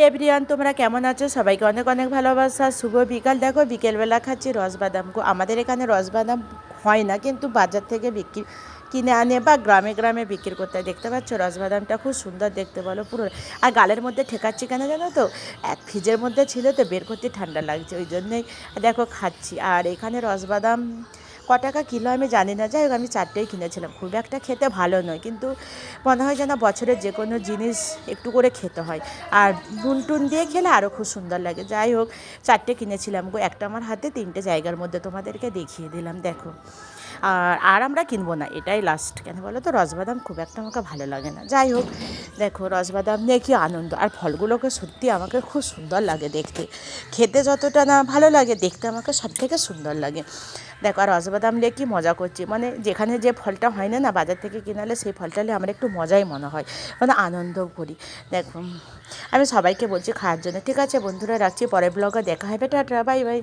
Everyone, তোমরা কেমন আছো? সবাইকে অনেক অনেক ভালোবাসা। শুভ বিকাল। দেখো বিকেলবেলা খাচ্ছি রসবাদাম। আমাদের এখানে রসবাদাম হয় না, কিন্তু বাজার থেকে কিনে আনে বা গ্রামে গ্রামে বিক্রি করতে হয়। দেখতে পাচ্ছ রসবাদামটা খুব সুন্দর দেখতে, বলো পুরো। আর গালের মধ্যে ঠেকাচ্ছি কেন জানো তো, ফ্রিজের মধ্যে ছিল তো, বের করতে ঠান্ডা লাগছে, ওই জন্যই দেখো খাচ্ছি। আর এখানে রসবাদাম ক টাকা কিলো আমি জানি না, যাই হোক আমি 4টেই কিনেছিলাম। খুব একটা খেতে ভালো নয়, কিন্তু মনে হয় যেন বছরের যে কোনো জিনিস একটু করে খেতে হয়। আর নুন টুন দিয়ে খেলে আরও খুব সুন্দর লাগে। যাই হোক 4টে কিনেছিলাম গো, একটা আমার হাতে 3টে জায়গার মধ্যে, তোমাদেরকে দেখিয়ে দিলাম দেখো। আর আমরা কিনবো না, এটাই লাস্ট। কেন বলো তো, রসবাদাম খুব একটা আমাকে ভালো লাগে না। যাই হোক দেখো রসবাদাম নিয়ে কী আনন্দ। আর ফলগুলোকে সত্যি আমাকে খুব সুন্দর লাগে দেখতে, খেতে যতটা না ভালো লাগে, দেখতে আমাকে সব থেকে সুন্দর লাগে। দেখো আর রসবাদাম নিয়ে কী মজা করছি, মানে যেখানে যে ফলটা হয় না বাজার থেকে কিনালে, সেই ফলটা নিয়ে আমার একটু মজাই মনে হয়, মানে আনন্দও করি। দেখো আমি সবাইকে বলছি খাওয়ার জন্য। ঠিক আছে বন্ধুরা, রাখছি, পরের ব্লগে দেখা হবে, টাটা বাই বাই।